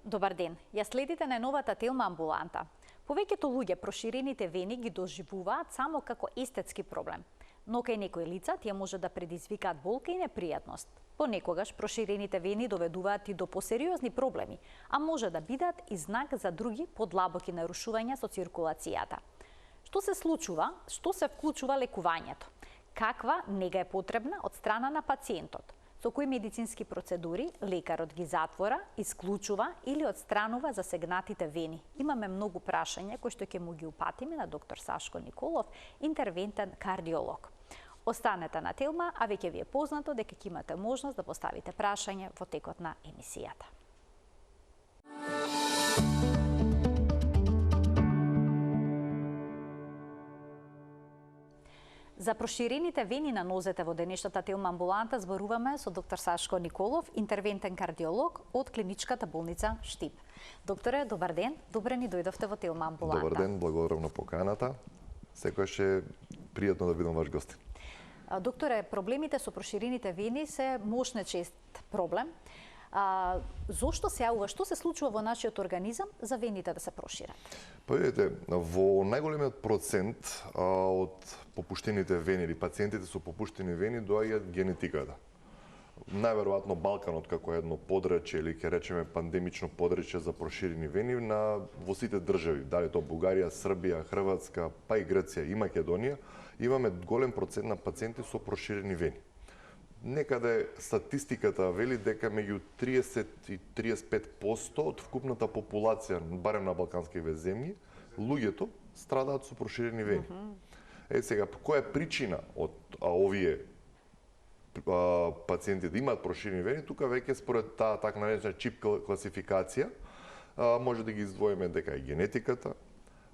Добар ден. Ја следите на новата Телма амбуланта. Повеќето луѓе проширените вени ги доживуваат само како естетски проблем, но кај некои лица тие може да предизвикаат болка и непријатност. Понекогаш проширените вени доведуваат и до посериозни проблеми, а може да бидат и знак за други подлабоки нарушувања со циркулацијата. Што се случува? Што се вклучува лекувањето? Каква нега е потребна од страна на пациентот? Со кои медицински процедури лекарот ги затвора, исклучува или отстранува засегнатите вени? Имаме многу прашања кои што ќе му ги упатиме на доктор Сашко Николов, интервентен кардиолог. Останете на Телма, а веќе ви е познато дека ќе имате можност да поставите прашање во текот на емисијата. За проширените вени на нозете во денешната Телма амбуланта зборуваме со доктор Сашко Николов, интервентен кардиолог од клиничката болница Штип. Докторе, добар ден. Добре ни дојдовте во Телма амбуланта. Добар ден, благодарам на поканата. Секојаш е пријатно да бидам ваш гостин. Докторе, проблемите со проширените вени се мошне чест проблем. Зошто се јавува, што се случува во нашиот организам за вените да се прошират? Па видите, во најголемиот процент од попуштените вени или пациентите со попуштени вени доаѓаат генетиката. Најверојатно Балканот како едно подрачје или ќе речеме пандемично подрачје за проширени вени во сите држави, дали то Бугарија, Србија, Хрватска, па и Грција и Македонија, имаме голем процент на пациенти со проширени вени. Некаде статистиката вели дека меѓу 30 и 35% од вкупната популација, барем на балканските земји, луѓето страдаат со проширени вени. Сега, која е причина од овие пациенти да имаат проширени вени? Тука веќе според таа така наречена чип класификација може да ги издвоиме дека е генетиката,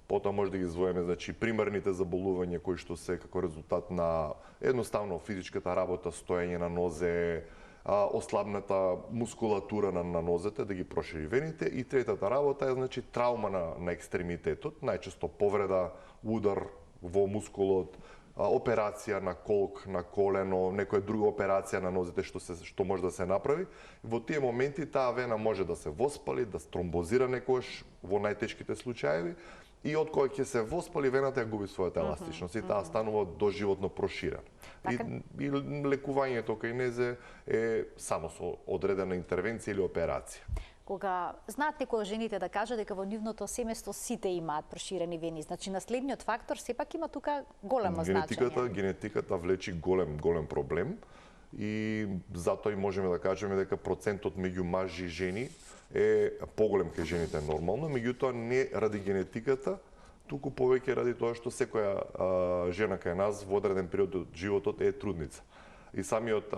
потоа може да ги издвоиме примерните заболувања кои што се како резултат на едноставно физичката работа, стоење на нозе, ослабната мускулатура на нозете да ги прошири вените, и третата работа е траума на екстремитетот, најчесто повреда, удар во мускулот, операција на колк, на колено, некоја друга операција на нозете што може да се направи. Во тие моменти таа вена може да се воспали, да тромбозира некојаш во најтешките случаеви, и од која ќе се воспали вената ја губи својата еластичност и таа станува доживотно проширена. И лекувањето кај незе е само со одредена интервенција или операција. Кога знаат некои жените да кажат дека во нивното семејство сите имаат проширени вени, значи наследниот фактор сепак има тука големо значење. Генетиката влечи голем проблем и затоа и можеме да кажеме дека процентот меѓу мажи и жени е поголем кај жените нормално, меѓутоа не ради генетиката, туку повеќе ради тоа што секоја жена кај нас во одреден период од животот е трудница. И самиот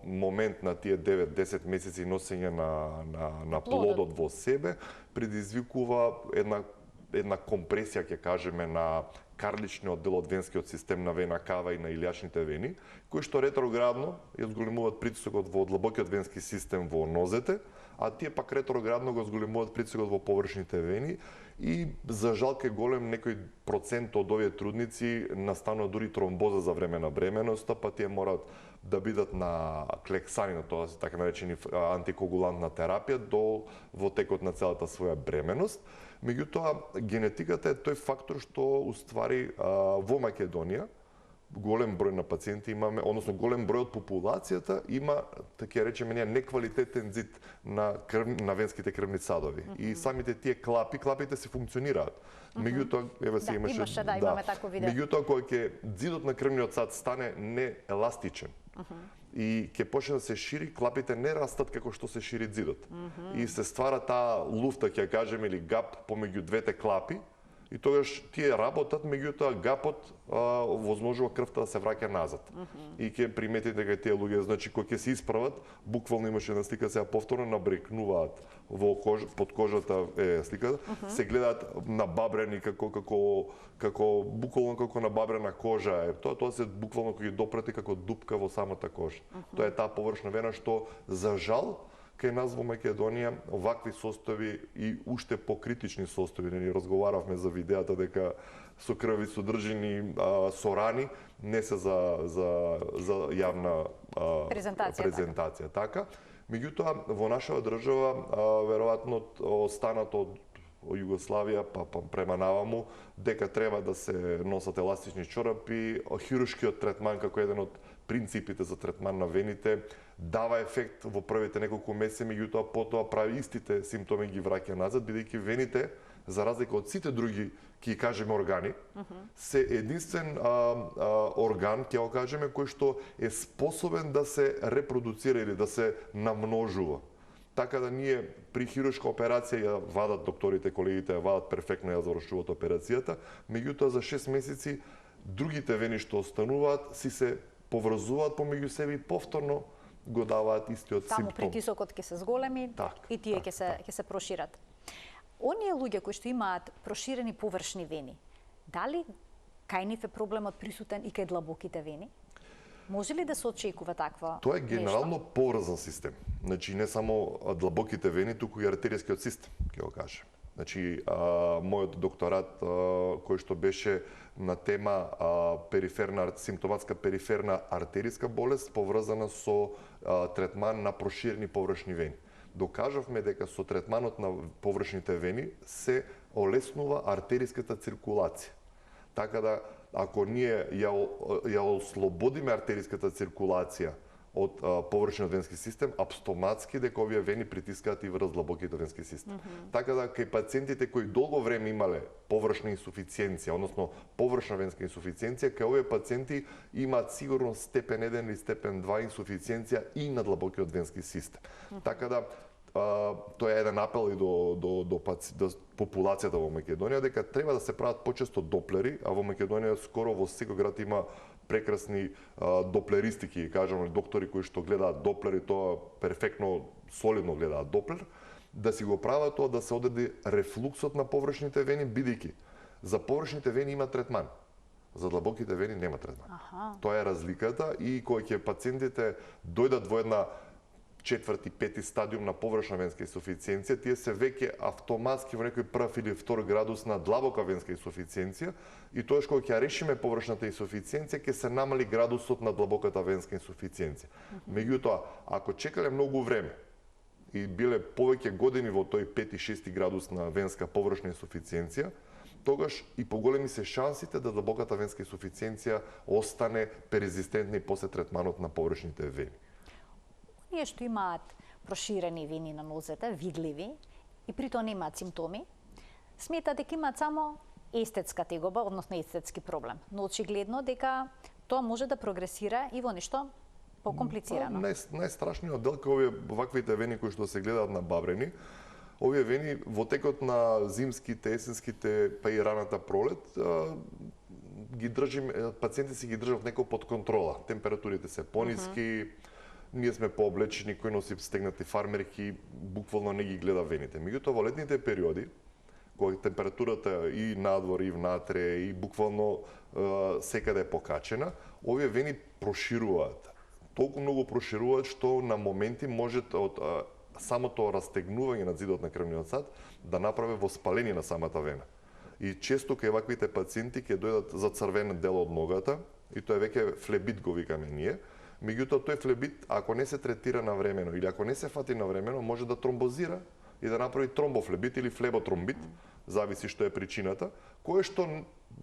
момент на тие 9-10 месеци носење на плодот во себе предизвикува една компресија, ќе кажеме, на карличниот дел од венскиот систем на вена кава и на илијачните вени, кои што ретроградно ја зголемуваат притисокот во длабокиот венски систем во нозете, а тие пак ретроградно го зголемуваат притисокот во површните вени и за жал ке голем некој процент од овие трудници настанува дури тромбоза за време на бременоста, па тие мораат да бидат на клексанина, тоа се така наречени антикоагулантна терапија во текот на целата своја бременост. Меѓутоа, генетиката е тој фактор што уствари во Македонија голем број на пациенти имаме, односно голем број од популацијата има, така речеме, неквалитетен зид на венските крвни садови. И самите тие клапите се функционираат. Меѓутоа, еве се имаше имаме такво видео. Меѓутоа кога ќе зидот на крвниот сад стане нееластичен и ќе почне да се шири, клапите не растат како што се шири зидот. И се ствара таа луфта, ќе кажеме, или гап помеѓу двете клапи, и тогаш тие работат, меѓутоа гапот возможува крвта да се враќа назад. И ќе приметите дека тие луѓе, значи, кои ќе се исправат, буквално имаше една слика, сега повторно набрекнуваат во под кожата, сликата, се гледаат набабрени како буквално како набабрена кожа. Тоа се буквално кога ги допрати како дупка во самата кожа. Тоа е таа површна вена што за жал кај нас во Македонија овакви состојби и уште покритични состојби, не разговаравме за видеата дека со крвави содржини со рани не се за јавна презентација, така. Меѓутоа во нашава држава веројатно останато од Југославија па према наваму дека треба да се носат еластични чорапи, хируршкиот третман како еден од принципите за третман на вените дава ефект во првите неколку месеци, меѓутоа потоа прави истите симптоми ги враќа назад, бидејќи вените, за разлика од сите други, ќе кажеме органи, се единствен орган, ќе го кажеме, кој што е способен да се репродуцира или да се намножува. Така да ние при хируршка операција ја вадат докторите, колегите ја вадат перфектно, ја завршуваат операцијата, меѓутоа за 6 месеци другите вени што остануваат си се поврзуваат помеѓу себе и повторно го даваат истиот симптом. Таму притисокот ќе се зголеми и тие ќе се прошират. Оние луѓе кои што имаат проширени површни вени, дали кај нив е проблемот присутен и кај длабоките вени? Може ли да се очекува таква Тоа е генерално поврзан систем. Значи не само длабоките вени, туку и артеријскиот систем, ќе го кажем. Значи мојот докторат кој што беше на тема симптоматска периферна артеријска болест поврзана со третман на проширени површни вени. Докажавме дека со третманот на површните вени се олеснува артеријската циркулација. Така да, ако ние ја ослободиме артеријската циркулација од површниот венски систем, апстоматски дека овие вени притискаат и врз длабокиот венски систем. Така да, кај пациентите кои долго време имале површна инсуфициенција, односно површна венска инсуфициенција, кај овие пациенти имаат сигурно степен 1 или степен 2 инсуфициенција и на длабокиот венски систем. Така да, тоа е еден апел и до популацијата во Македонија дека треба да се прават почесто доплери, а во Македонија скоро во секој град има прекрасни доплеристики, кажам, доктори кои што гледаат доплер и тоа перфектно, солидно гледаат доплер, да си го прават тоа да се одреди рефлуксот на површните вени, бидејќи за површните вени има третман. За длабоките вени нема третман. Тоа е разликата и кога ќе пациентите дојдат во една четврти, пети стадиум на површна венска инсуфициенција, тие се веќе автоматски во некој прв или втор градус на длабока венска инсуфициенција и тоа кога ќе решиме површната инсуфициенција ќе се намали градусот на длабоката венска инсуфициенција. Меѓутоа, ако чекале многу време и биле повеќе години во тој 5-6 градус на венска површна инсуфициенција, тогаш и поголеми се шансите да длабоката венска инсуфициенција остане перезистентна и после третманот на површните вени. Оние што имаат проширени вени на нозете, видливи, и при тоа немаат симптоми, сметаат дека имаат само естетска тегоба, односно естетски проблем. Но очигледно дека тоа може да прогресира и во нешто покомплицирано. Најстрашниот дел кај оваквите вени кои што се гледаат на бабрени, овие вени во текот на зимските, есенските, па и раната пролет, ги држиме, пациентите си ги држат некој под контрола. Температурите се пониски, ние сме пооблечени, кој носи стегнати фармерки, буквално не ги гледа вените. Меѓутоа во летните периоди, кога температурата и надвор и внатре и буквално секаде е покачена, овие вени прошируваат. Толку многу прошируваат што на моменти може од самото растегнување на зидот на крвниот сад да направи воспаление на самата вена. И често кај ваквите пациенти ќе дојдат за црвен дел од ногата, и тоа е веќе флебит го викаме ние. Меѓутоа тој флебит, ако не се третира навремено или ако не се фати навремено, може да тромбозира и да направи тромбофлебит или флеботромбит, зависи што е причината, кое што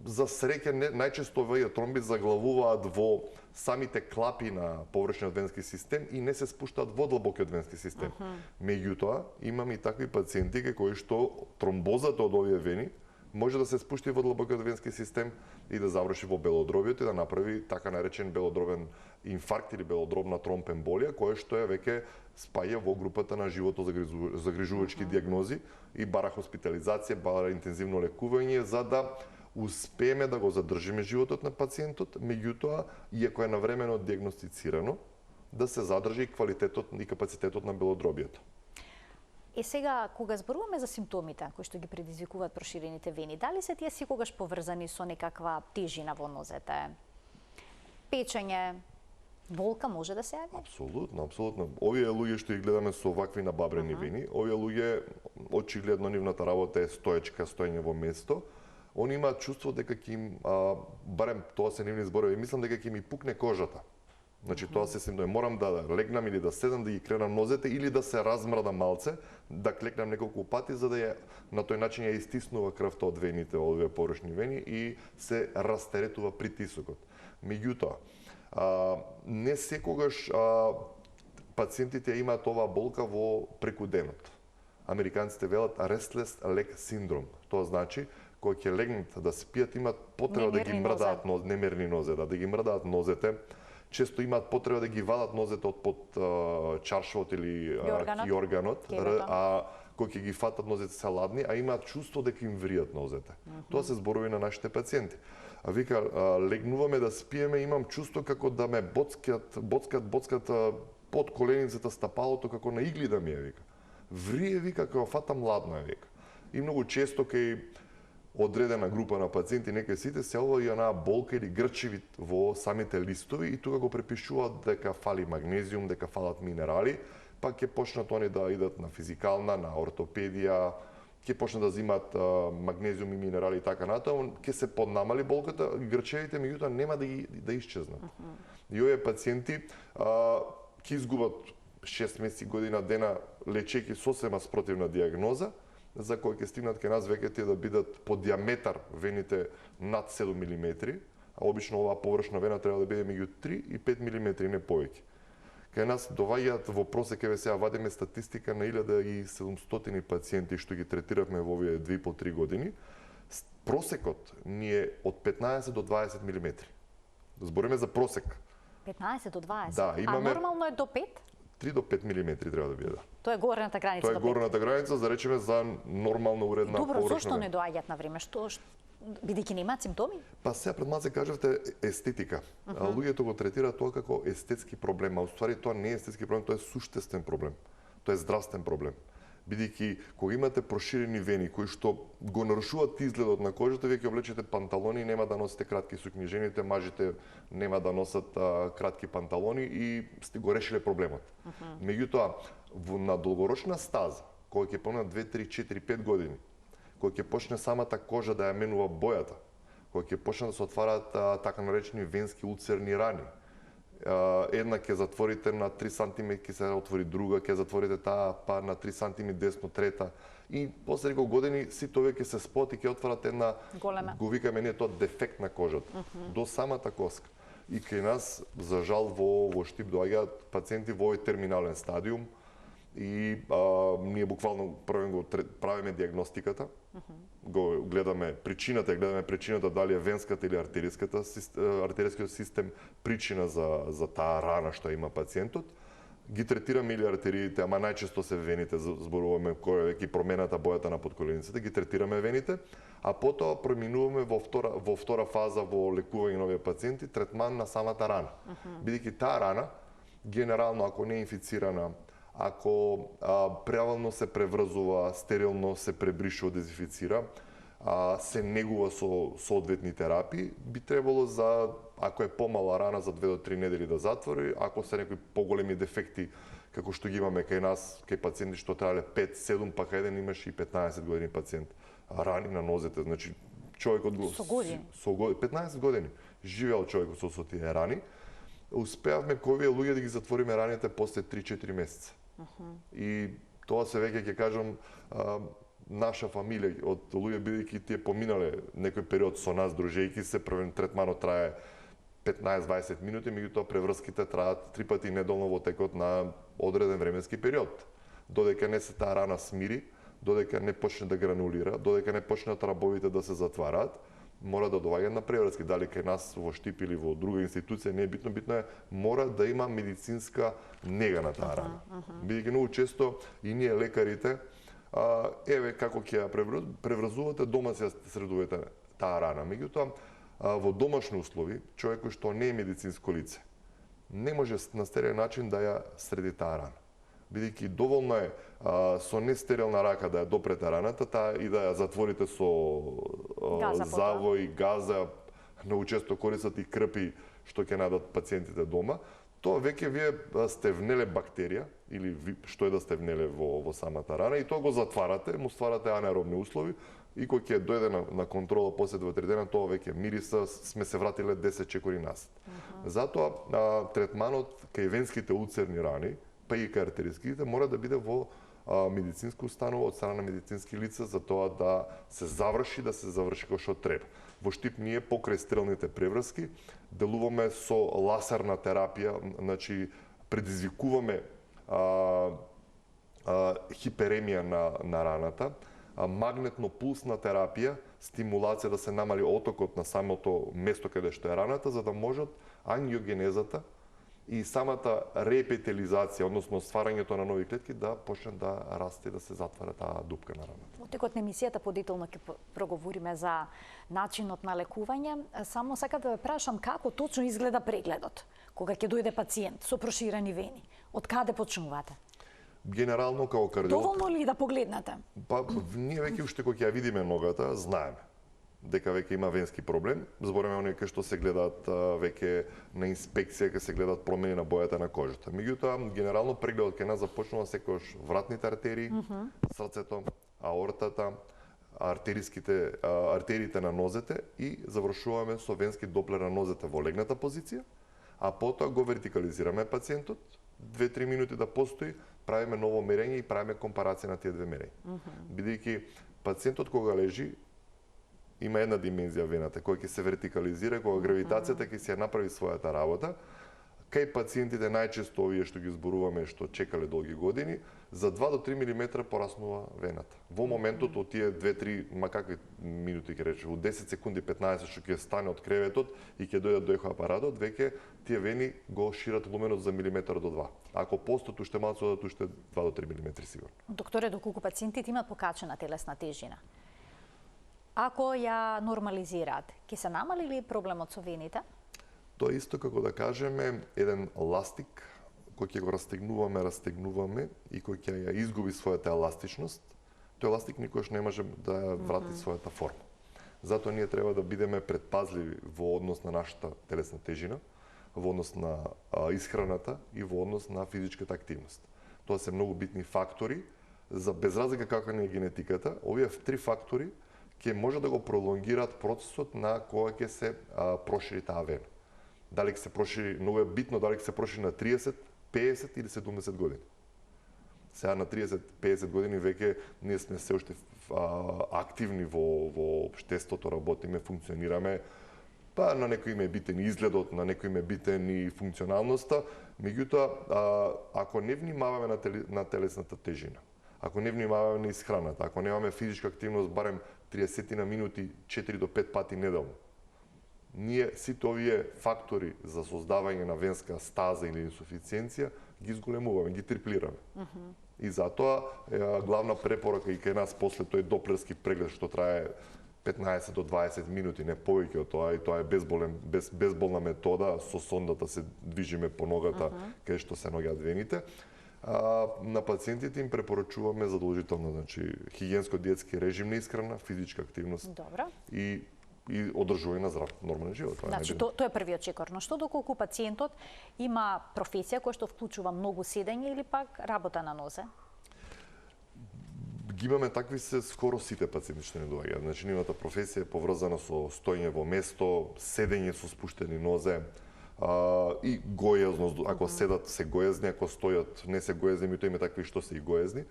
за среќа најчесто овие тромбит заглавуваат во самите клапи на површниот венски систем и не се спуштаат во длабокиот венски систем. Меѓутоа, имаме и такви пациенти кои што тромбозата од овие вени може да се спушти во длабокиот венски систем и да заврши во белодробието и да направи така наречен белодробен инфаркт или белодробна тромбемболија, која што е веќе спаја во групата на животозагрижувачки диагнози и бара хоспитализација, бара интензивно лекување за да успееме да го задржиме животот на пациентот, меѓутоа, иако е навремено диагностицирано, да се задржи квалитетот и капацитетот на белодробието. Сега, кога зборуваме за симптомите кои што ги предизвикуваат проширените вени, дали се тие секогаш поврзани со некаква тежина во нозете? Печење, Болка може да се јави? Апсолутно, апсолутно. Овие луѓе што ги гледаме со вакви набабрени вени, овие луѓе очигледно нивната работа е стоечка, стоење во место. Они имаат чувство дека ќе им, барем тоа се нивни зборови, мислам дека ќе ми пукне кожата. Значи тоа се симптоми. Морам да легнам или да седам, да ги кренам нозете или да се размрдам малце, да клекнам неколку пати за да ја на тој начин ја истиснува крвта од вените, од овие порочни вени и се растеретува притисокот. Меѓутоа, не секогаш пациентите имаат оваа болка во преку денот. Американците велат restless leg syndrome. Тоа значи кога ќе легнат да спијат имаат потреба да ги мрдаат немерни нозе, да ги мрдаат нозете. Често имаат потреба да ги вадат нозете од под чаршавот или јорганот, а кога ќе ги фатат нозете се ладни, а имаат чувство дека им вријат нозете. Тоа се зборови на нашите пациенти. А вика, легнуваме да спиеме, имам чувство како да ме боцкат под коленицата стапалото, како на игли да ми е, вика. Врие, вика, како фатам ладно е, вика. И многу често кај одредена група на пациенти, нека сите се ова и онаа болка или грчеви во самите листови и тука го препишуваат дека фали магнезиум, дека фалат минерали, па ќе почнат они да идат на физикална, на ортопедија, ќе почнат да земат магнезиум и минерали и така натаму, ќе се поднамали болката, грчевите меѓутоа нема да исчезнат. И овие пациенти ќе изгубат 6 месеци, година дена лечејќи сосема спротивна диагноза, за кој ќе стигнат кај нас веќе тие да бидат по диаметар вените над 7 мм, а обично оваа површна вена треба да биде меѓу 3 и 5 мм, не повеќе. Кај нас доваѓаат во просек, еве сега вадиме статистика на 1700 пациенти што ги третиравме во овие 2,5-3 години. Просекот ни е од 15 до 20 мм. Збориме за просек. 15 до 20? Да, имаме... А нормално е до 5? 3 до 5 мм треба да биде, да. Тоа е горната граница. Тоа е горната граница, за речеме за нормална уредна површна. Добро, зошто не доаѓаат на време? Што бидејќи немаат симптоми? Па сега пред малце кажавте естетика. Луѓето го третираат тоа како естетски проблем, а уствари тоа не е естетски проблем, тоа е суштествен проблем. Тоа е здравствен проблем. Бидејќи кога имате проширени вени кои што го нарушуваат изгледот на кожата, вие ќе облечете панталони и нема да носите кратки сукњи. Жените, мажите нема да носат кратки панталони и сте го решиле проблемот. Меѓутоа, на долгорочна стаза, кога ќе поминат 2, 3, 4, 5 години, кога ќе почне самата кожа да ја менува бојата, кога ќе почне да се отвараат така наречени венски улцерни рани, една ќе затворите на 3 см, ќе се отвори друга, ќе затворите таа па на 3 см десно трета и после неколку години сите овие ќе се спот и ќе отварат една голема, го викаме ние тоа дефект на кожата до самата коска. И кај нас за жал во Штип доаѓаат пациенти во овој терминален стадиум и ние буквално прво го правиме диагностиката, го гледаме причината дали е венската или артерискиот систем причина за таа рана што има пациентот. Ги третираме или артериите, ама најчесто се вените, зборуваме кој е промената бојата на подколениците, ги третираме вените, а потоа преминуваме во втора фаза во лекување на овие пациенти, третман на самата рана. Бидејќи таа рана генерално ако не е инфицирана, ако правилно се преврзува, стерилно се пребришува, дезинфицира, се негува со соодветни терапии, би требало за, ако е помала рана, за 2 до 3 недели да затвори, ако се некои поголеми дефекти, како што ги имаме кај нас, кај пациенти што трале 5-7, па кај еден имаше и 15 години пациент, рани на нозете, значи човекот го... Со години? 15 години живеел човекот со тие рани. Успеавме кои овие луѓе да ги затвориме раните после 3-4 месеца. И тоа се веќе ќе кажам наша фамилија од луѓе бидејќи тие поминале некој период со нас дружејќи се, првен третманот трае 15-20 минути, меѓутоа преврските траат 3 пати неделно во текот на одреден временски период. Додека не се таа рана смири, додека не почне да гранулира, додека не почнат рабовите да се затвараат, мора да доаѓа на преврски, дали кај нас во Штип или во друга институција, не е битно, битно е мора да има медицинска нега на таа рана. Бидејќи многу често и ние лекарите, еве како ќе ја преврзувате, дома се средувате таа рана. Меѓутоа, во домашни услови, човек кој што не е медицинско лице, не може на стерилен начин да ја среди таа рана. Бидејќи доволно е со нестерилна рака да ја допрете раната, и да ја затворите со завој, газа, многу често користат и крпи што ќе најдат пациентите дома. тоа веќе вие сте внеле бактерија или што е да сте внеле во самата рана и тоа го затварате, му стварате анаеробни услови и кога ќе дојде на контрола после 2-3 дена, тоа веќе мириса, сме се вратиле 10 чекори назад. Затоа третманот кај венските улцерни рани, па и кај артериските, мора да биде во медицинска установа од страна на медицински лица за тоа да се заврши како што треба. Во Штип ние покрај стерилните преврски делуваме со лазерна терапија, значи предизвикуваме хиперемија на раната, магнетно-пулсна терапија, стимулација да се намали отокот на самото место каде што е раната, за да можат ангиогенезата и самата реепителизација, односно стварањето на нови клетки да почне да расте, да се затвара таа дупка на раната. Во текот на емисијата подетелно ќе проговориме за начинот на лекување. Само сакам да ве прашам како точно изгледа прегледот кога ќе дојде пациент со проширени вени. Од каде почнувате? Генерално како кардиолог. Доволно ли да погледнете? Па ние веќе уште кога ќе ја видиме ногата, знаеме дека веќе има венски проблем. Збориме оние кои што се гледаат веќе на инспекција, кога се гледаат промени на бојата на кожата. Меѓутоа, генерално прегледот кај нас започнува секогаш вратните артерии, срцето, аортата, артериите на нозете и завршуваме со венски доплер на нозете во легната позиција, а потоа го вертикализираме пациентот, 2-3 минути да постои, правиме ново мерење и правиме компарација на тие две мерења. Бидејќи пациентот кога лежи има една димензија вената која ќе се вертикализира, кога гравитацијата ќе се направи својата работа. Кај пациентите најчесто овие што ги зборуваме што чекале долги години, за 2 до 3 мм пораснува вената. Во моментот од тие 2-3, ма какви минути ќе рече, во 10 секунди 15 што ќе стане од креветот и ќе дојдат до ехоапаратот, веќе тие вени го шират луменот за милиметар до 2. Ако постојат уште малку, одат уште 2 до 3 мм сигурно. Докторе, доколку пациентите имаат покачена телесна тежина, ако ја нормализираат, ќе се намали ли проблемот со вените? Тоа е исто како да кажеме еден ластик кој ќе го растегнуваме и кој ќе ја изгуби својата еластичност, тој ластик никогаш не може да врати својата форма. Затоа ние треба да бидеме предпазливи во однос на нашата телесна тежина, во однос на исхраната и во однос на физичката активност. Тоа се многу битни фактори за без разлика каква ни е генетиката, овие три фактори ќе може да го пролонгираат процесот на кога ќе се прошири таа вена. Дали ќе се прошири, многу е битно дали ќе се прошири на 30, 50 или 70 години. Сега на 30-50 години веќе ние сме се уште активни во општеството, работиме, функционираме. Па на некои им е битен изгледот, на некои им е битен и функционалноста, меѓутоа ако не внимаваме на телесната тежина, ако не внимаваме на исхраната, ако немаме физичка активност барем 30 на минути 4 до 5 пати неделно, ние сите овие фактори за создавање на венска стаза или инсуфициенција ги зголемуваме, ги триплираме. И затоа главна препорака и кај нас после тој доплерски преглед што трае 15 до 20 минути, не повеќе од тоа, и тоа е безболна метода, со сондата се движиме по ногата кај што се наоѓаат вените. На пациентите им препорачуваме задолжително, значи хигиенско-диетски режим на исхрана, физичка активност. Добро. И одржување на здрав нормален живот. Значи, тоа е првиот чекор. Но што доколку пациентот има професија која што вклучува многу седење или пак работа на нозе? Ги имаме такви се скоро сите пациенти што не доаѓаат. Значи, нивната професија е поврзана со стоење во место, седење со спуштени нозе, и гојазност, ако седат се гојазни, ако стојат не се гојазни, меѓутоа има такви што се и гојазни.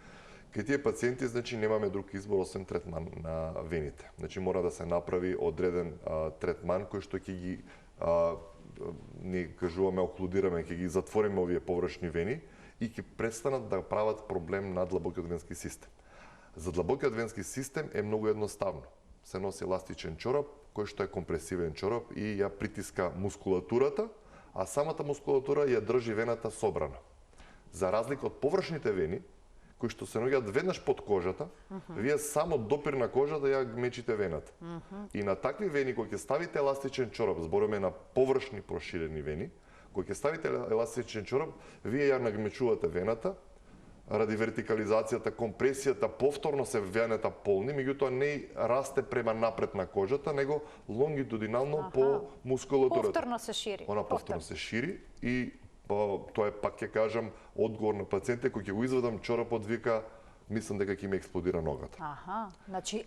Кај тие пациенти, значи, немаме друг избор освен третман на вените. Значи, мора да се направи одреден третман кој што ќе ги, не кажуваме, оклудираме, ќе ги затвориме овие површни вени и ќе престанат да прават проблем на длабокиот венски систем. За длабокиот венски систем е многу едноставно. Се носи еластичен чорап, кој што е компресивен чорап и ја притиска мускулатурата, а самата мускулатура ја држи вената собрана. За разлика од површните вени, кои што се наоѓаат веднаш под кожата, вие само допир на кожата ја мечите вената. И на такви вени, кои ќе ставите еластичен чорап, збориме на површни проширени вени, кои ќе ставите еластичен чорап, вие ја нагмечувате вената, ради вертикализацијата, компресијата, повторно се вената полни, меѓутоа не расте према напред на кожата, него лонгитудинално по мускулатурата. Повторно се шири. Она повторно се шири и тоа е пак ќе кажам одговор на пациентите кој ќе го извадам чорапот, вика мислам дека ќе ми експлодира ногата. Аха, значи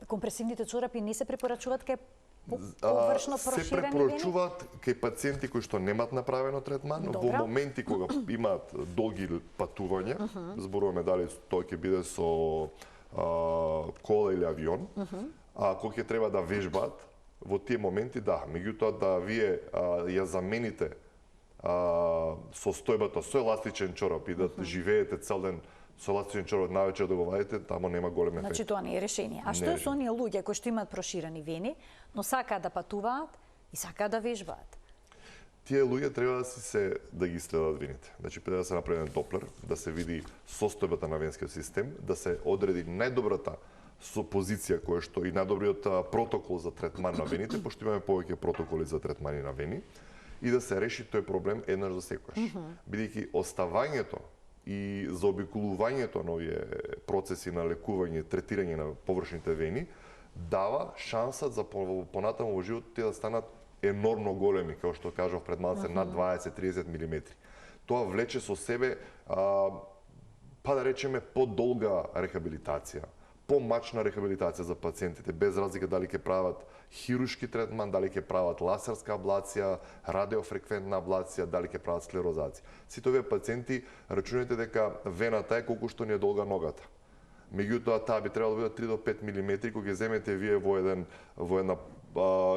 компресивните чорапи не се препорачуваат кај површно проширени вени? Се препорачуваат кај пациенти кои што немаат направено третман, во моменти кога имаат долги патувања, зборуваме дали тоа ќе биде со кола или авион, а кога ќе треба да вежбаат, во тие моменти да, меѓутоа да вие ја замените состојбата со еластичен чорап и да живеете цел ден со еластичен чорап навечер да го вадите, тамо нема голем ефект. Значи тоа не е решение. А што е со оние луѓе кои што имаат проширени вени, но сакаат да патуваат и сакаат да вежбаат? Тие луѓе треба да ги исследат вените. Значи пред да се направи доплер, да се види состојбата на венскиот систем, да се одреди најдобрата позиција која што и најдобриот протокол за третман на вените, пошто имаме повеќе протоколи за третмани на вени, и да се реши тој проблем еднаш за секогаш. Бидејќи оставањето и заобиколувањето на овие процеси на лекување, третирање на површните вени дава шанса за понатаму во животот да станат енормно големи, како што кажав пред малце, над 20-30 мм. Тоа влече со себе, па да речеме, подолга рехабилитација, помачна рехабилитација за пациентите, без разлика дали ќе прават хируршки третман, дали ќе прават лазерска аблација, радиофреквентна аблација, дали ќе прават склерозација. Сите овие пациенти рачунајте дека вената е колку што ни е долга ногата. Меѓутоа таа би требало да биде 3 до 5 мм, кога ќе земете вие во една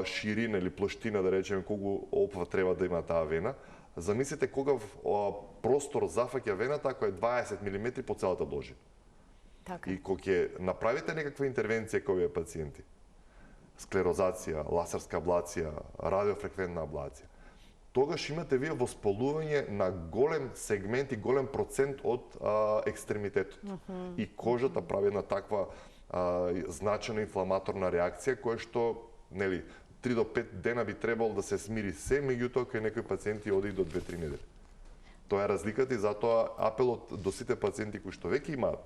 ширина или плоштина, да речеме, колку опфат треба да има таа вена. Замислете кога простор зафаќа вената ако е 20 мм по целата должина. Така. И кога ќе направите некаква интервенција кај овие пациенти, склерозација, лазерска аблација, радиофреквентна аблација, тогаш имате вие воспалување на голем сегмент и голем процент од екстремитетот. И кожата прави една таква значајна инфламаторна реакција која што, нели, 3 до 5 дена би требало да се смири се, меѓутоа кај некои пациенти оди до 2-3 недели. Тоа е разликата и затоа апелот до сите пациенти кои што веќе имаат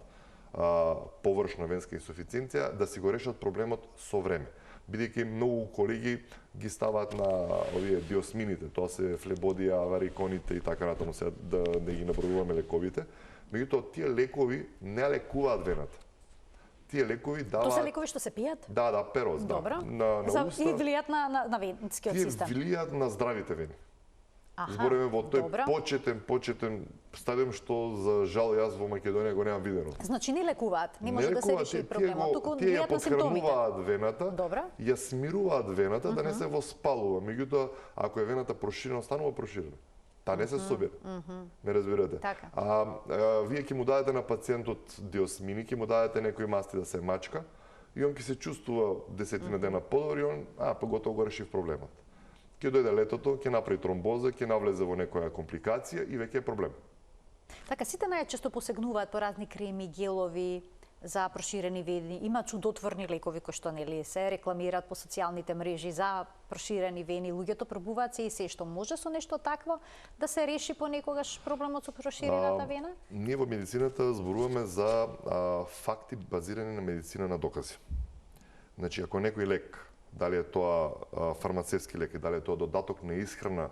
површна венска инсуфициенција да си го решат проблемот со време. Бидејќи многу колеги ги ставаат на овие диосмините, тоа се флебодија, вариконите и така натаму, се да ги набројуваме лековите. Меѓутоа тие лекови не лекуваат вената. Тие лекови даваат... Тоа се лекови што се пијат? Да, пероз, да. Добро. На уста... И влијат на венскиот систем? Тие влијат на здравите вени. Збориме во тој почетен стадиум што за жал јас во Македонија го немам видено. Значи не лекуваат, не може да се реши проблемот, туку влијат на симптомите. Тие ја подхрануваат вената, ја смируваат вената да не се воспалува. Меѓутоа, ако е вената проширена, останува проширена. Та не се собира. Ме разбирате? Така. Вие ќе му дадете на пациентот диосмини, ќе му дадете некои масти да се мачка и он ќе се чувствува 10 дена подобро и он, готово го решив проблемот. Ќе дојде летото, ќе направи тромбоза, ќе навлезе во некоја компликација и веќе е проблем. Така, сите најчесто посегнуваат по разни креми, гелови за проширени вени. Има чудотворни лекови кои што нели се рекламираат по социјалните мрежи за проширени вени. Луѓето пробуваат се и се што може со нешто такво да се реши понекогаш проблемот со проширената вена? Ние во медицината зборуваме за факти базирани на медицина на докази. Значи, ако некој лек, дали е тоа фармацевски лек, дали е тоа додаток на исхрана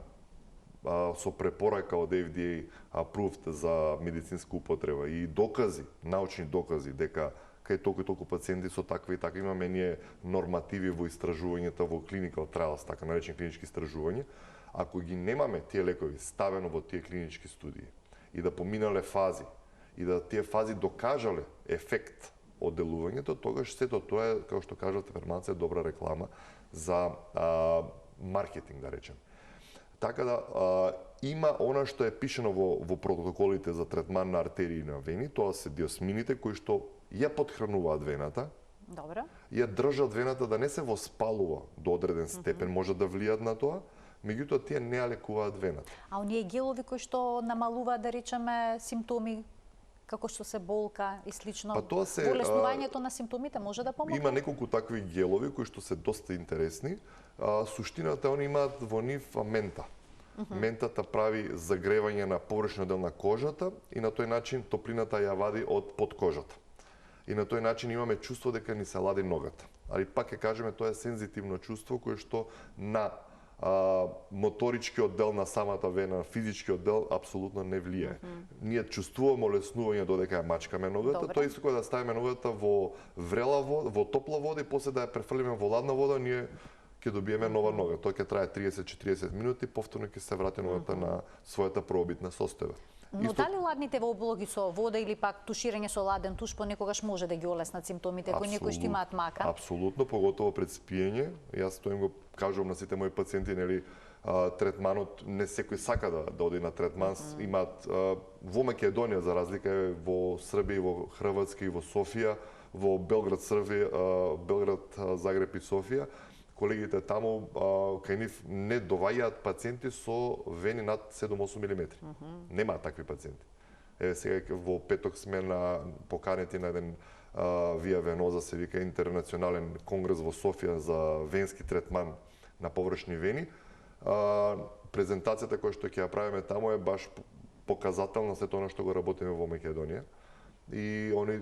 со препорака од FDA approved за медицинска употреба и докази, научни докази дека кај толку и толку пациенти со таква и така имаме ние нормативи во истражувањата во clinical trials, така наречени клинички истражувања, ако ги немаме тие лекови ставено во тие клинички студии и да поминале фази и да тие фази докажале ефект од делувањето, тогаш сето тоа е, како што кажавте, фармација добра реклама за маркетинг, да речем. Така да има она што е пишено во протоколите за третман на артерии и на вени, тоа се диосмините кои што ја подхрануваат вената. Добро. Ја држат вената да не се воспалува до одреден степен, може да влијат на тоа, меѓутоа тие не ја лекуваат вената. А оние гелови кои што намалуваат, да речеме, симптоми како што се болка и слично, болеснувањето на симптомите може да помогне? Има неколку такви гелови кои што се доста интересни. Суштината они имаат во нив мента. Ментата прави загревање на површниот дел на кожата и на тој начин топлината ја вади од подкожата. И на тој начин имаме чувство дека ни се лади ногата. Али пак ќе кажеме тоа е сензитивно чувство кое што на моторичкиот дел на самата вена, физичкиот дел апсолутно не влијае. Ние чувствуваме олеснување додека ја мачкаме ногата, тоа исто кога да ставиме ногата во врела вода, во топла вода и после да ја префрлиме во ладна вода, ние ќе добиеме нова нога. Тоа ќе трае 30-40 минути, повторно ќе се врати ногата на својата првобитна состојба. Но дали ладните облоги со вода или пак туширање со ладен туш понекогаш може да ги олеснат симптомите кои некои што имаат мака? Апсолутно, поготово пред спиење. Јас тоа им го кажувам на сите мои пациенти, нели, третманот не секој сака да оди на третман, имаат во Македонија за разлика е во Србија, во Хрватска и во Софија, во Белград, Белград, Загреб и Софија, колегите таму кај нив не доваѓаат пациенти со вени над 7-8 мм. Немаат такви пациенти. Еве сега во петок сме поканети на еден Вија Веноза, се вика интернационален конгрес во Софија за венски третман на површни вени. Презентацијата која што ќе ја правиме таму е баш показател на сето она што го работиме во Македонија. И они,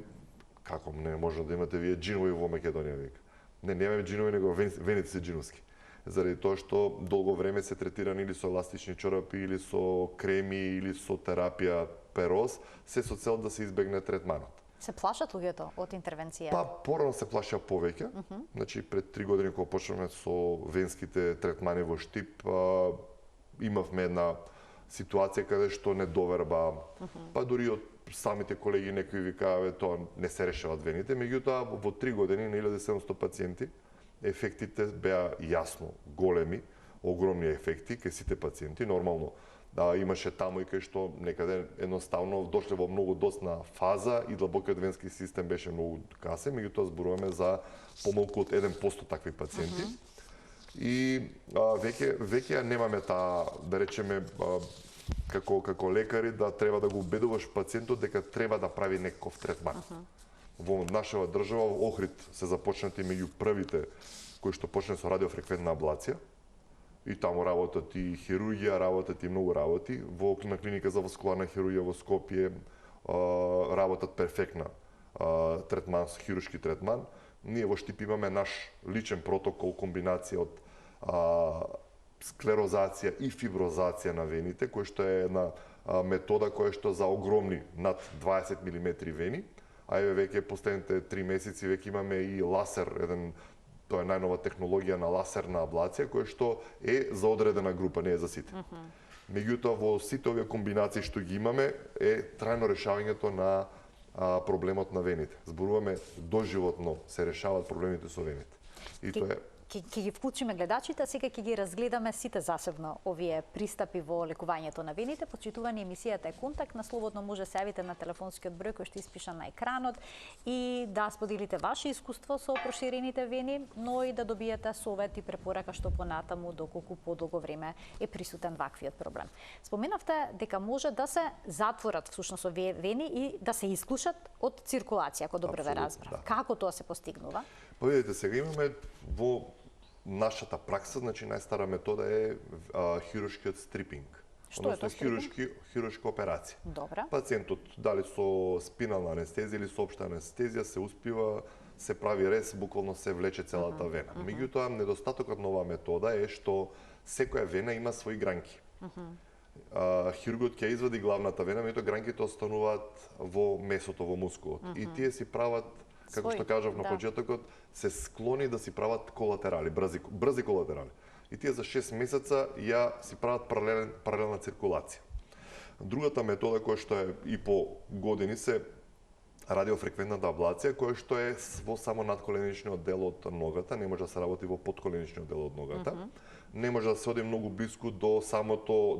како не може да имате вие џинови во Македонија, вика. Не, немаме џинови, него вените се џиновски. Заради тоа што долго време се третирани или со еластични чорапи, или со креми, или со терапија пероз, се со цел да се избегне третманот. Се плашат луѓето од интервенција? Па, порано се плашеа повеќе. Значи, пред 3 години кога почнавме со венските третмани во Штип, имавме една ситуација каде што недоверба, па дури од самите колеги некои викаа, тоа не се решават вените, меѓутоа во 3 години на 1700 пациенти ефектите беа јасно големи, огромни ефекти кај сите пациенти. Нормално имаше таму и кај што некаде едноставно дошле во многу досна фаза и длабокиот венски систем беше многу касен, меѓутоа зборуваме за помалку од 1% такви пациенти. И веќе ја немаме таа, да речеме, како лекари да треба да го убедуваш пациентот дека треба да прави некој третман. Во нашава држава Охрид се започнати меѓу првите кои што почне со радиофреквентна аблација. И таму работат и хирургија, работат и многу работи. На клиника за васкуларна хирургија во Скопје работат перфектна третман, хируршки третман. Ние во Штип имаме наш личен протокол, комбинација од склерозација и фиброзација на вените, кој што е една метода која што за огромни над 20 мм вени, а еве веќе последните 3 месеци веќе имаме и ласер, тоа е најнова технологија на ласерна аблација која што е за одредена група, не е за сите. Меѓутоа во сите овие комбинации што ги имаме е трајно решавањето на проблемот на вените. Зборуваме доживотно се решаваат проблемите со вените. И тоа е Ќе ги вклучиме гледачите, сега ќе ги разгледаме сите засебно овие пристапи во лекувањето на вените. Почитувани, емисијата е Контакт, на слободно може се јавите на телефонскиот број кој што е испишан на екранот и да споделите ваше искуство со проширените вени, но и да добиете совет и препорака што понатаму доколку подолго време е присутен ваквиот проблем. Споменавте дека може да се затворат всушност овие вени и да се исклучат од циркулација, ако добро ве разбрав. Да. Како тоа се постигнува? Па видите, сега имаме во нашата пракса, значи најстара метода е хируршкиот стрипинг. Што е тоа стрипинг? Хируршка операција. Добра. Пациентот дали со спинална анестезија или со општа анестезија се успива, се прави рез, буквално се влече целата вена. Меѓутоа, недостатокот на оваа метода е што секоја вена има свои гранки. Хирургот ќе извади главната вена, меѓутоа гранките остануваат во месото, во мускулот. И тие си прават, како што кажав на почетокот, се склони да си прават колатерали, брзи колатерали. И тие за 6 месеца ја си прават паралелна циркулација. Другата метода која што е и по години се радиофреквентната аблација, која што е во само надколеничниот дел од ногата, не може да се работи во подколеничниот дел од ногата. Не може да се оди многу блиску до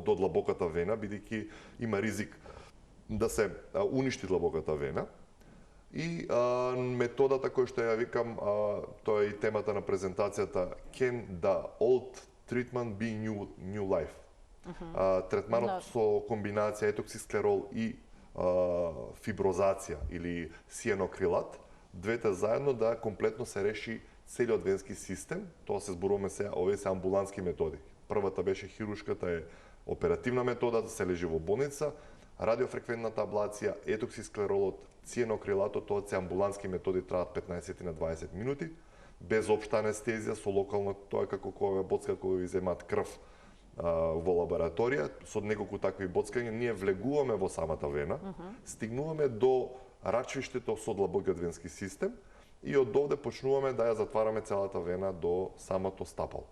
до длабоката вена, бидејќи има ризик да се уништи длабоката вена. И методата која што ја викам, тоа е и темата на презентацијата, Can the old treatment be new life? Третманот со комбинација етоксисклерол и фиброзација или сиенокрилат, двете заедно да комплетно се реши целиот венски систем. Тоа се зборуваме сега, овие се амбулантски методи. Првата беше хируршката, е оперативна метода, се лежи во болница, радиофреквентната аблација, етоксисклеролот, циенокрилатот, тоа се амбулантски методи, траат 15 на 20 минути. без општа анестезија, со локална, тоа е како кога боцка кога ви земаат крв во лабораторија, со неколку такви боцкања ние влегуваме во самата вена, стигнуваме до рачвиштето со длабокиот венски систем и од овде почнуваме да ја затвараме целата вена до самото стапало.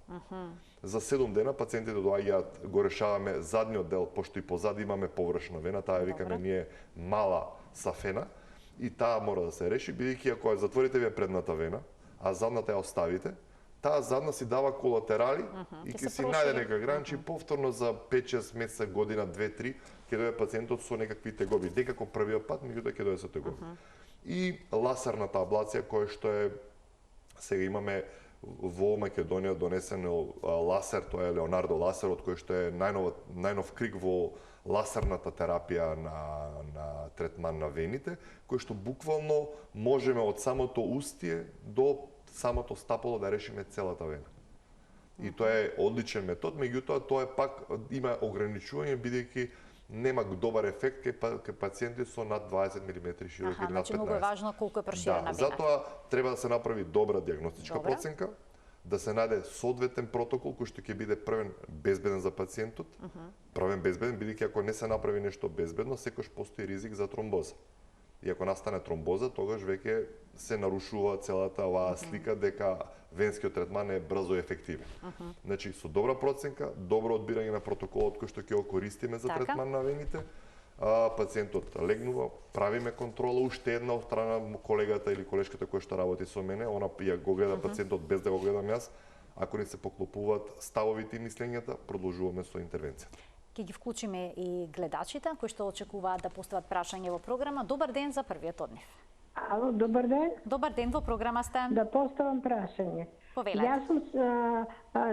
За 7 дена пациентите доаѓаат, го решаваме задниот дел, пошто и позади имаме површна вена, таа викаме ние мала сафена, и таа мора да се реши, бидејќи ако ја затворите вие предната вена, а задната ја оставите, таа задна си дава колатерали и ќе си најде нека гранчи повторно за 5-6 месеца, година, 2-3, ќе дојде пациентот со некакви тегоби. Дека првиот пат, меѓутоа ќе дојде со тегоби. И ласерната аблација, која што е, сега имаме во Македонија донесен ласер, тоа е Леонардо ласерот, кој што е најнов крик во ласерната терапија на третман на вените, кој што буквално можеме од самото устие до самото стапало да решиме целата вена. И тоа е одличен метод, меѓутоа тоа е пак има ограничување бидејќи нема добар ефект кај пациенти со над 20 мм широки или над 15. Значи многу е важно колку е проширена вена. Затоа треба да се направи добра дијагностичка проценка, да се најде соодветен протокол кој што ќе биде првен безбеден за пациентот, првен безбеден бидејќи ако не се направи нешто безбедно, секогаш постои ризик за тромбоза. И ако настане тромбоза, тогаш веќе се нарушува целата оваа слика дека венскиот третман е брзо и ефективен. Значи, со добра проценка, добро одбирање на протоколот кој што ќе го користиме за третман на вените, пациентот легнува, правиме контрола, уште една од страна колегата или колешката која што работи со мене, она ја го гледа пациентот без да го гледам јас, ако не се поклопуваат ставовите и мислењата, продолжуваме со интервенцијата. Ќе ги вклучиме и гледачите кои што очекуваат да постават прашање во програма. Добар ден за првиот од нив. Ало, добар ден. Добар ден, во програма сте. Да поставам прашање. Повелете. Јас сум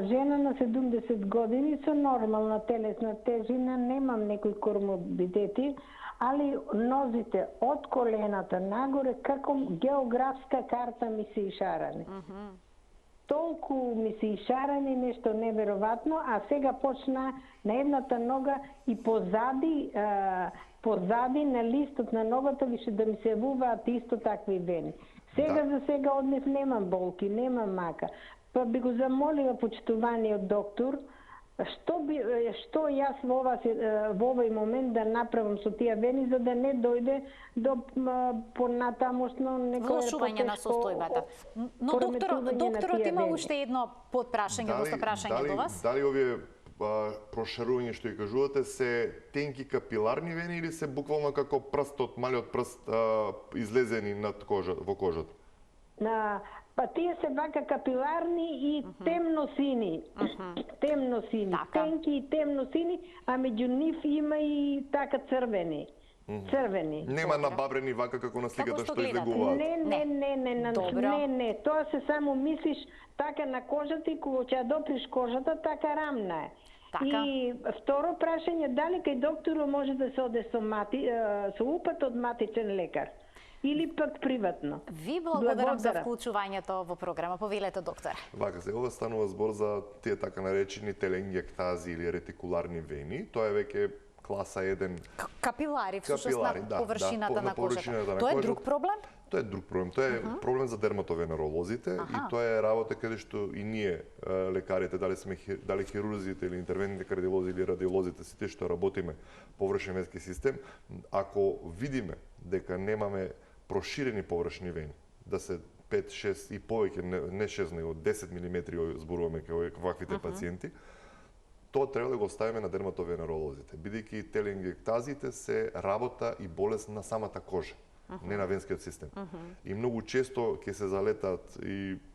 жена на 70 години со нормална телесна тежина, немам некои коморбидети, али нозите од колената нагоре како географска карта ми се ишарани. Толку ми се ишарани, нешто неверојатно, а сега почна на едната нога и позади на листот на ногата више да ми се јавуваат исто такви вени. Сега за сега од нив немам болки, немам мака. Па би го замолила почитуваниот доктор, што јас во овој момент да направам со тие вени за да не дојде до понатамошно некој влошување на состојбата. Но докторот има уште едно подпрашање, доста прашање до вас. Дали овие прошарување што ја кажувате се тенки капиларни вени или се буквално како прстот, малиот прст излезени над во кожата? Па тие се вака капиларни и темно-сини. Темно-сини, тенки и темно-сини, а меѓу нив има и така црвени. Црвени. Нема набабрени вака како на сликата што излегуваат. Не, тоа се само мислиш така на кожата и кога ќе ја доприш кожата, така рамна е. И второ прашање, дали кај доктору може да се оде со упат од матичен лекар? Или пак приватно? Ви благодарам за вклучувањето во програма. Повелете, доктор. Вака се, ова станува збор за тие така наречени теленгектази или ретикуларни вени. Тоа е веќе класа 1. Капилари, всушност на површината на кожата. Тоа е друг проблем? Тоа е друг проблем. Тоа е проблем за дерматовенеролозите и тоа е работа каде што и ние лекарите, дали хирурзите или интервентните кардиолози или радиолозите, сите што работиме површен венски систем, ако видиме дека немаме проширени површни вени, да се 5, 6 и повеќе, не 6, него 10 мм зборуваме кај ваквите пациенти, тоа треба да го оставиме на дерматовенеролозите, бидејќи теленгектазите се работа и болест на самата кожа, не на венскиот систем. И многу често ќе се залетат,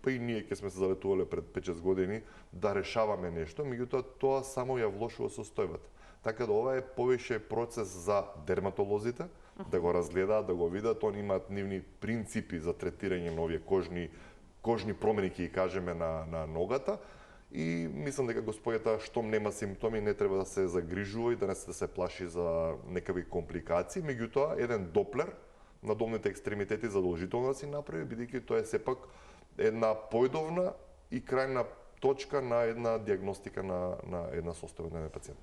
па и ние ќе сме се залетувале пред 5-6 години, да решаваме нешто, меѓутоа тоа само ја влошува состојбата. Така да ова е повеќе процес за дерматолозите, да го разгледаат, да го видат, они имаат нивни принципи за третирање на овие кожни промени, ќе ги кажеме, на ногата. И мислам дека господјата, штом нема симптоми, не треба да се загрижува и да не се плаши за некави компликации. Меѓутоа, еден доплер на долните екстремитети задолжително да си направи, бидејќи тоа е сепак една појдовна и крајна точка на една дијагностика на една состојба на пациент.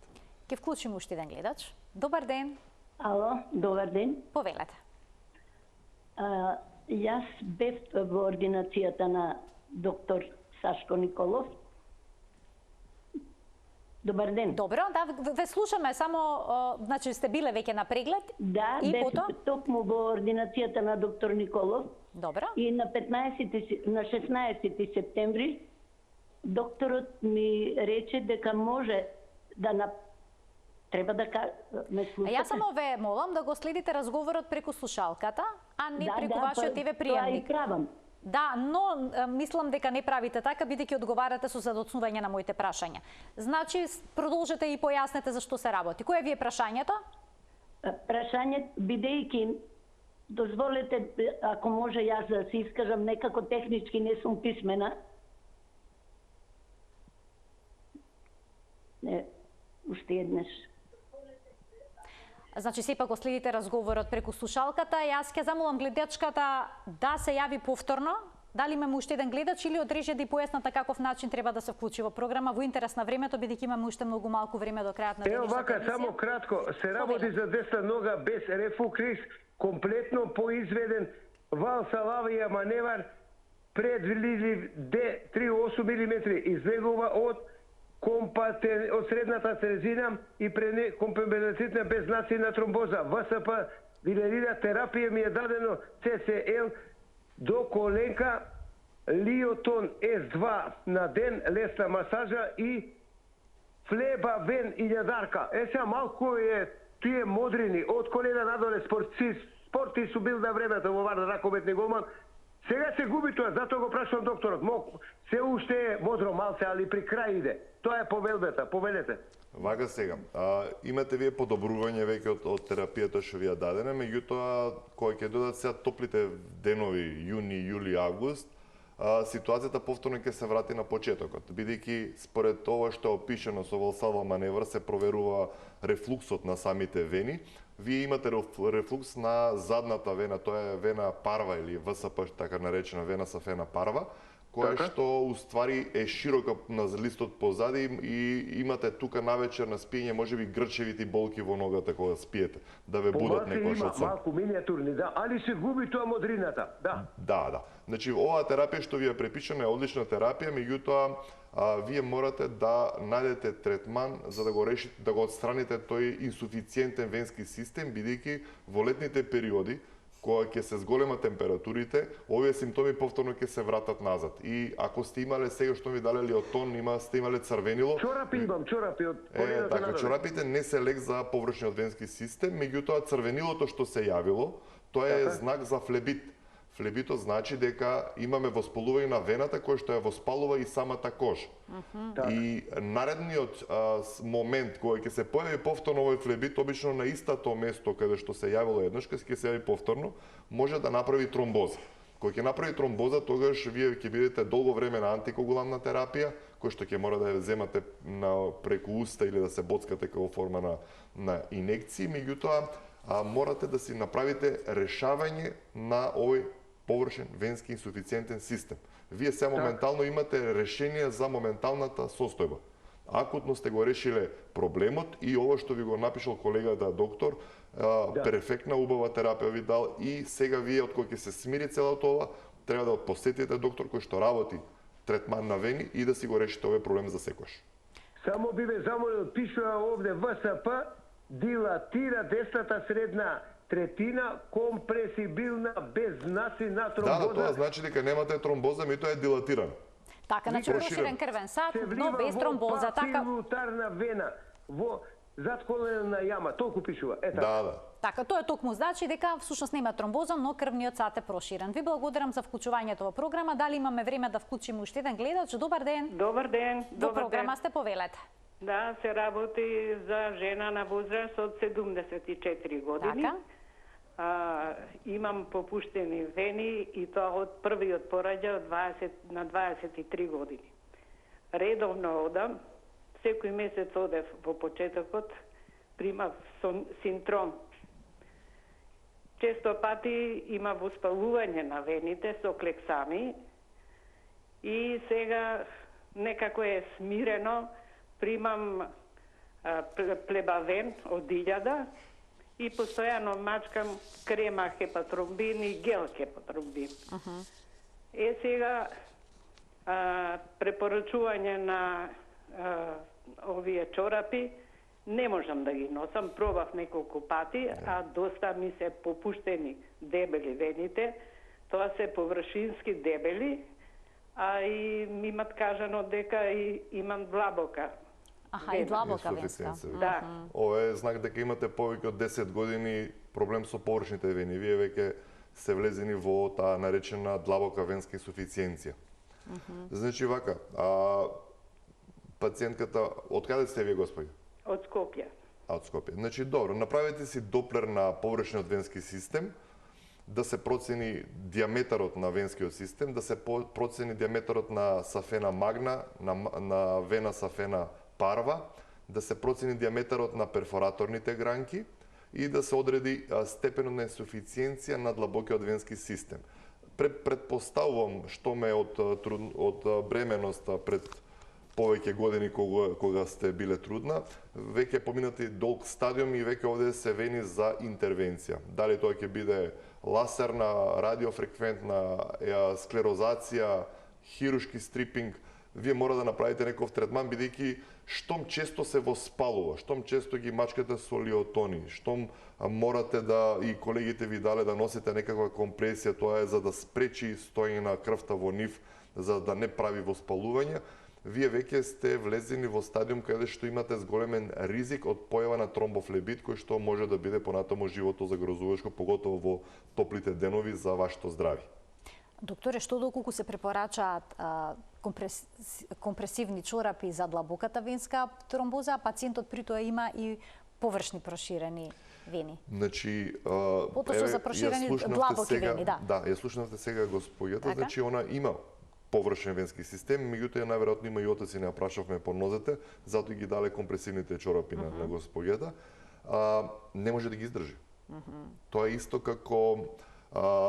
Ќе вклучиме уште еден гледач. Добар ден. Ало, добар ден. Повелете. Јас бев во ординацијата на доктор Сашко Николов. Добар ден. Добро, да, ве слушаме, само, значи сте биле веќе на преглед? Да, и бев потоа? токму во ординацијата на доктор Николов. Добро. И на 16 септември докторот ми рече дека може да треба да ме слушате. Јас само ве молам да го следите разговорот преку слушалката, а не преку вашиот ТВ приемник. Тоа и правам. Да, но мислам дека не правите така, бидејќи одговарате со задоцнување на моите прашања. Значи, продолжете и појаснете за што се работи. Кој е вие прашањето? Прашањето, бидејќи, дозволете, ако може јас да се искажам, некако технички не сум писмена. Уште еднаш. Значи, сепак го следите разговорот преку слушалката. Јас ќе замолам гледачката да се јави повторно. Дали имаме уште еден гледач или одрежи да и појаснат на каков начин треба да се вклучи во програма во интерес на времето, бидејќи имаме уште многу малку време до крајот на денешната вака, емисија. само кратко, се работи за десна нога без рефукрис, комплетно поизведен валсалавија маневар, предвидлив Д38 мм, излегува од од средната срезина и компенсативна без знаци на тромбоза. ВСП дилерира терапија ми е дадено ЦСЛ до коленка, Лиотон С2 на ден, лесна масажа и флебавен и љадарка. Сега малку е тие модрини од колена надоле спорти су бил на времето во Варна ракометни голман. Сега се губи тоа, затоа го прашувам докторот. Се уште е модро малце, али при крај иде. Тоа е повелбата, повелете. Вака сега, имате вие подобрување веќе од терапијата што ви ја дадене, меѓутоа кога ќе додат сега топлите денови, јуни, јули, август, ситуацијата повторно ќе се врати на почетокот, бидејќи според ова што е опишано со Валсалва маневр се проверува рефлуксот на самите вени. Вие имате рефлукс на задната вена, тоа е вена парва или ВСП, така наречена вена сафена парва, која што уствари е широка на листот позади и имате тука навечер на спиење можеби грчевити болки во ногата кога спиете, да ве будат некојаш од сон. Малку миниатурни, да, али се губи тоа модрината, да. Да. Значи, оваа терапија што ви е препишана е одлична терапија, меѓутоа вие морате да најдете третман за да го решите, да го отстраните тој инсуфициентен венски систем, бидејќи во летните периоди кога ќе се зголема температурите, овие симптоми повторно ќе се вратат назад. И ако сте имале сега што ви дале Лиотон, сте имале црвенило. Чорапи имам, чорапи од колената така, надоле. чорапите не се лек за површниот венски систем, меѓутоа црвенилото што се јавило, тоа е знак за флебит. Флебитот значи дека имаме воспалување на вената кој што ја воспалува и самата кожа. И наредниот момент кога ќе се појави повторно овој флебит, обично на истото место каде што се јавило еднаш, кога ќе се јави повторно, може да направи тромбоза. Кога ќе направи тромбоза, тогаш вие ќе бидете долго време на антикоагулантна терапија, кој што ќе мора да ја земате преку уста или да се боцкате како форма на инекции, меѓутоа морате да си направите решавање на овој површен венски инсуфициентен систем. Вие сега моментално имате решение за моменталната состојба. Акутно сте го решиле проблемот и ова што ви го напишал колегата доктор, перфектна убава терапија ви дал и сега вие од кога ќе се смири целото ова, треба да посетите доктор кој што работи третман на вени и да си го решите овој проблем за секојаш. Само би ве замолил, пишува овде ВСП, дилатира десната средна третина, компресибилна, без знаци на тромбоза. Да, тоа значи дека немате тромбоза, ми тоа е дилатиран. Така, значи проширен крвен сад, но без тромбоза. Така пилотарна вена во задколена јама, толку пишува. Да. Така, тоа е токму значи дека всушност нема тромбоза, но крвниот сад е проширен. Ви благодарам за вклучувањето во програма. Дали имаме време да вклучиме уште еден гледач? Добар ден. Добар ден. До програма сте, повелете. Да, се работи за жена на возраст од 74 години. Така. Имам попуштени вени и тоа од првиот пораѓај на 23 години. Редовно одам, секој месец одев во почетокот, примав синдром. Често пати има воспалување на вените со клексами и сега некако е смирено, примам плебавен од 1000 и постојано мачкам крема хепатромбин и гел хепатромбин. Сега препорачување на овие чорапи не можам да ги носам, пробав неколку пати, а доста ми се попуштени дебели вените, тоа се површински дебели, а и ми имат кажано дека и имам длабока. Аха, и длабока венска. Да. Ова е знак дека имате повеќе од 10 години проблем со површните вени. Вие веќе се влезени во таа наречена длабока венска инсуфициенција. Значи вака, пациентката, од каде сте вие, господи? Од Скопје. Од Скопје. Значи, добро, направете си доплер на површниот венски систем, да се процени диаметарот на венскиот систем, да се процени диаметарот на сафена магна, на вена сафена парва, да се процени диаметарот на перфораторните гранки и да се одреди степенот на инсуфициенција на длабокиот венски систем. Предпоставувам што ме од бременост пред повеќе години кога сте биле трудна, веќе поминати долг стадиум и веќе овде се вени за интервенција. Дали тоа ќе биде ласерна, радиофреквентна, склерозација, хируршки стрипинг, вие мора да направите некој третман, бидејќи штом често се воспалува, штом често ги мачкате со лиотони, штом морате да, и колегите ви дале да носите некаква компресија, тоа е за да спречи стоење на крвта во нив, за да не прави воспалување, вие веќе сте влезени во стадиум каде што имате зголемен ризик од појава на тромбофлебит, кој што може да биде понатаму живото загрозувачко, поготово во топлите денови за вашето здравје. Докторе, што доколку се препорачаат компресивни чорапи за длабоката венска тромбоза, пациентот при тоа има и површни проширени вени. Значи, поточно за проширени длабоки вени, да. Да, ја слушнавте сега господјата, така? Значи она има површен венски систем, меѓутоа најверојатно има и отаци, не ја прашавме по нозете, затоа ги дале компресивните чорапи на господјата. Не може да ги издржи. Тоа е исто како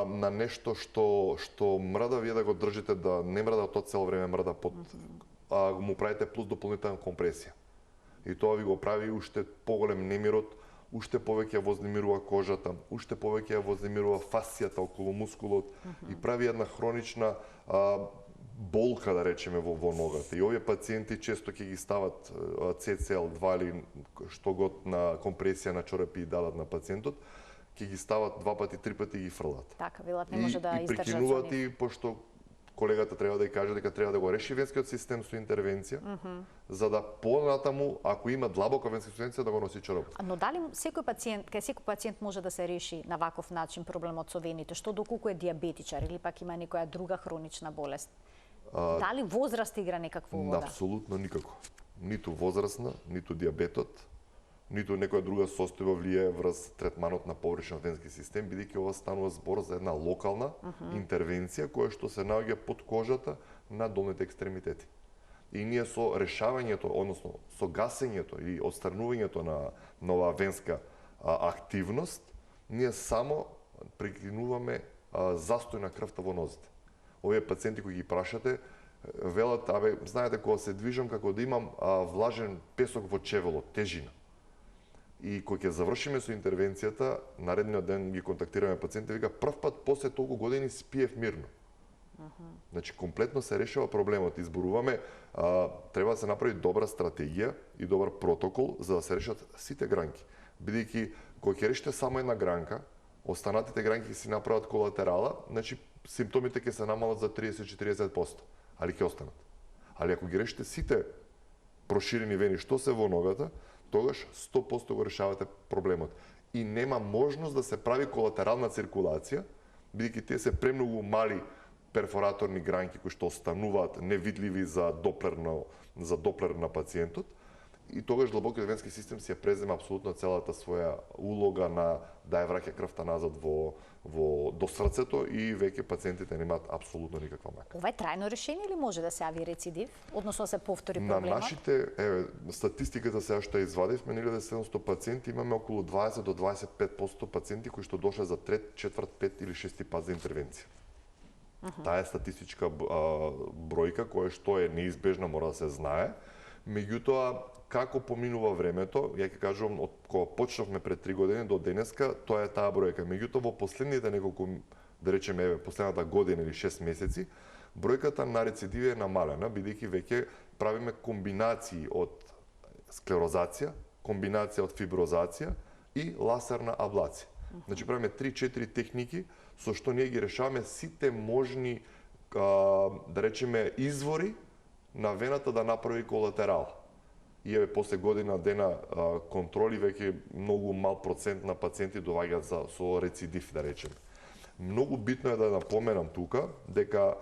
на нешто што мрда, вие да го држите да не мрда, тоа цело време мрда му правите плюс дополнителна компресија. И тоа ви го прави уште поголем немирот, уште повеќе ја вознемирува кожата, уште повеќе ја вознемирува фасцијата околу мускулот и прави една хронична болка, да речеме, во ногата. И овие пациенти често ќе ги стават CCL2 или што год на компресија на чорапи и дадат на пациентот, ќе ги стават 2 пати, 3 пати и ги фрлат. Така, велат не може да и издржат прекинуваат и пошто колегата треба да ја каже дека треба да го реши венскиот систем со интервенција, за да понатаму, ако има длабока венска инсуфициенција, да го носи чорап. Но дали секој пациент може да се реши на ваков начин проблемот со вените, што доколку е диабетичар или пак има некоја друга хронична болест? Дали возраст игра некаква улога? Апсолутно никако. Ниту возрастна, ниту диабетот, ниту некоја друга состојба влијае врз третманот на површен венски систем, бидејќи ова станува збор за една локална интервенција која што се наоѓа под кожата на долните екстремитети. И ние со решавањето, односно со гасењето и отстранувањето на оваа венска активност, ние само прекинуваме застој на крвта во нозите. Овие пациенти кои ги прашате, велат, знаете, кога се движам, како да имам влажен песок во чевелот, тежина. И кога ќе завршиме со интервенцијата, наредниот ден ги контактираме пациенти, вика, прв пат после толку години спиев мирно. Значи, комплетно се решава проблемот. Изборуваме, треба да се направи добра стратегија и добар протокол за да се решат сите гранки. Бидејќи, кога ќе решите само една гранка, останатите гранки ќе си направат колатерала, значи симптомите ќе се намалат за 30-40%, али ќе останат. Али ако ги решите сите проширени вени што се во ногата, тогаш 100% го решавате проблемот. И нема можност да се прави колатерална циркулација, бидејќи тие се премногу мали перфораторни гранки кои што остануваат невидливи за доплер на пациентот, и тогаш длабокиот венски систем си ја презема апсолутно целата своја улога на да ја враќа крвта назад до срцето и веќе пациентите немаат апсолутно никаква мака. Ова е трајно решение или може да се јави рецидив, односно да се повтори проблемот? На нашите, статистиката сега што ја извадивме, на 1700 пациенти имаме околу 20 до 25% пациенти кои што дошле за трет, четврт, пет или шести пат за интервенција. Таа е статистичка бројка која што е неизбежна, мора да се знае. Меѓутоа, како поминува времето, ја ќе кажувам, од кога почнавме пред 3 години до денеска, тоа е таа бројка. Меѓутоа, во последните неколку да речеме еве последната година или 6 месеци, бројката на рецидиви е намалена, бидејќи веќе правиме комбинации од склерозација, комбинација од фиброзација и лазерна аблација. Значи правиме 3-4 техники со што ние ги решаваме сите можни да речеме извори на вената да направи колатерал. И еве после година дена контроли веќе многу мал процент на пациенти доаѓаат со рецидив, да речеме. Многу битно е да напоменам тука дека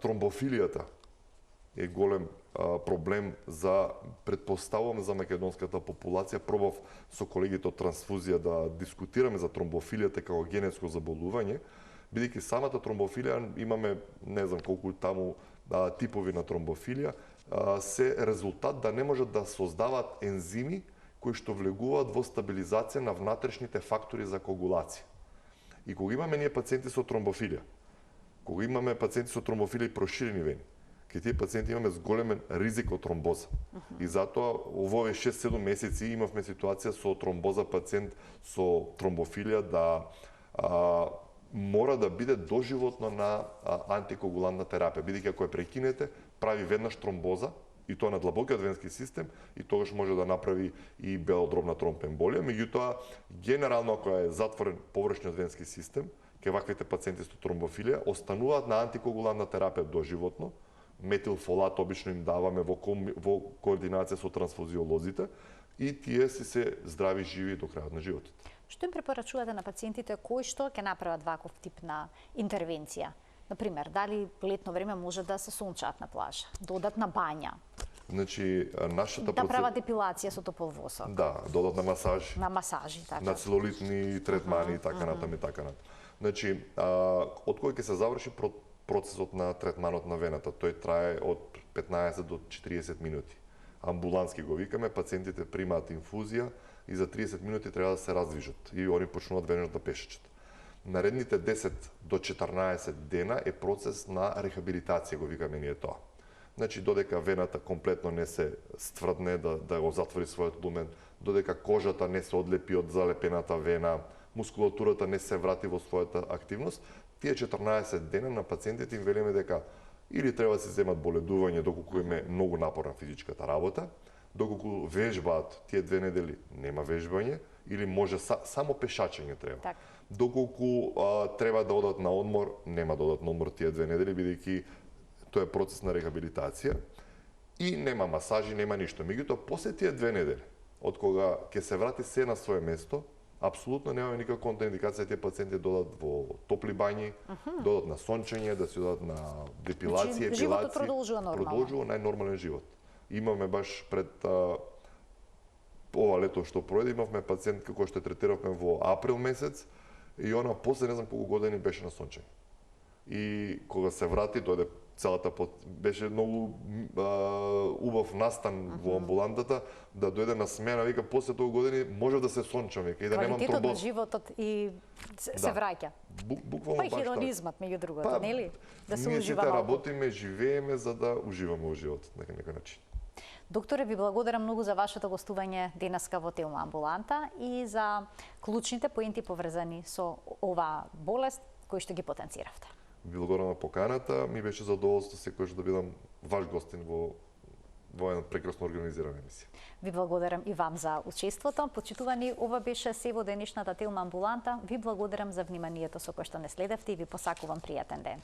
тромбофилијата е голем проблем за, предпоставувам, за македонската популација. Пробав со колегите од трансфузија да дискутираме за тромбофилијата како генетско заболување, бидејќи самата тромбофилија, имаме не знам колку таму типови на тромбофилија, се резултат да не можат да создаваат ензими кои што влегуваат во стабилизација на внатрешните фактори за коагулација. И кога имаме ние пациенти со тромбофилија, кога имаме пациенти со тромбофилија и проширени вени, кај тие пациенти имаме зголемен ризик од тромбоза. И затоа во овие 6-7 месеци имавме ситуација со тромбоза пациент со тромбофилија да мора да биде доживотно на антикоагулантна терапија, бидејќи ако ја прекинете, прави веднаш тромбоза, и тоа на длабокиот венски систем, и тогаш може да направи и белодробна тромбоемболија. Меѓутоа, генерално ако е затворен површниот венски систем, кај ваквите пациенти со тромбофилија остануваат на антикоагулантна терапија доживотно. Метилфолат обично им даваме во координација со трансфузиолозите и тие си се здрави, живи до крајот на животот. Што им препорачувате на пациентите кои што ќе направат ваков тип на интервенција? Например, дали летно време може да се сончаат на плажа, да одат на бања? Значи, нашата да прават депилација со топол восок. Да, додат на масажи. На масажи, така. На целулитни третмани и така натаму и така натаму. Значи, од кој ќе се заврши процесот на третманот на вената? Тој трае од 15 до 40 минути. Амбулански го викаме, пациентите примаат инфузија и за 30 минути треба да се раздвижат и они почнуваат веднаш да пешачат. Наредните 10 до 14 дена е процес на рехабилитација, го викаме ние тоа. Значи, додека вената комплетно не се стврдне, да го затвори својот лумен, додека кожата не се одлепи од залепената вена, мускулатурата не се врати во својата активност, тие 14 дена на пациентите им велиме дека или треба да се земат боледување доколку им е многу напорна физичката работа, доколку вежбаат тие 2 недели нема вежбање, или може само пешачење треба. Так. Доколку треба да одат на одмор, нема да одат на одмор тие 2 недели, бидејќи тоа е процес на рехабилитација и нема масажи, нема ништо. Меѓутоа, после тие 2 недели, од кога ќе се врати се на свое место, апсолутно немаме никаква контраиндикација тие пациенти додат во топли бањи, додат на сончење, да се додат на депилација, епилација. Животот продолжува нормално. Продолжува најнормален живот. Имаме баш пред ова лето што пројде, имавме пациентка која што третиравме во април месец и она после не знам колку години беше на сончење. И кога се врати, дојде целата беше многу убав настан во амбулантата, да дојде на смена, вика после тоа години можев да се сончам, вика, и да немам тромбоз. Квалитетот на животот и се враќа. Буквално па и хедонизмот, меѓу другото, нели? Да се ние ужива сите малку. работиме, живееме за да уживаме во животот на некој начин. Докторе, ви благодарам многу за вашето гостување денеска во Телма амбуланта и за клучните поенти поврзани со оваа болест кои што ги потенциравте. Ви благодарам на поканата, ми беше задоволство секојаш да бидам ваш гостин во една прекрасно организирана емисија. Ви благодарам и вам за учеството. Почитувани, ова беше се во денешната Телма амбуланта. Ви благодарам за вниманието со кое што не следевте и ви посакувам пријатен ден.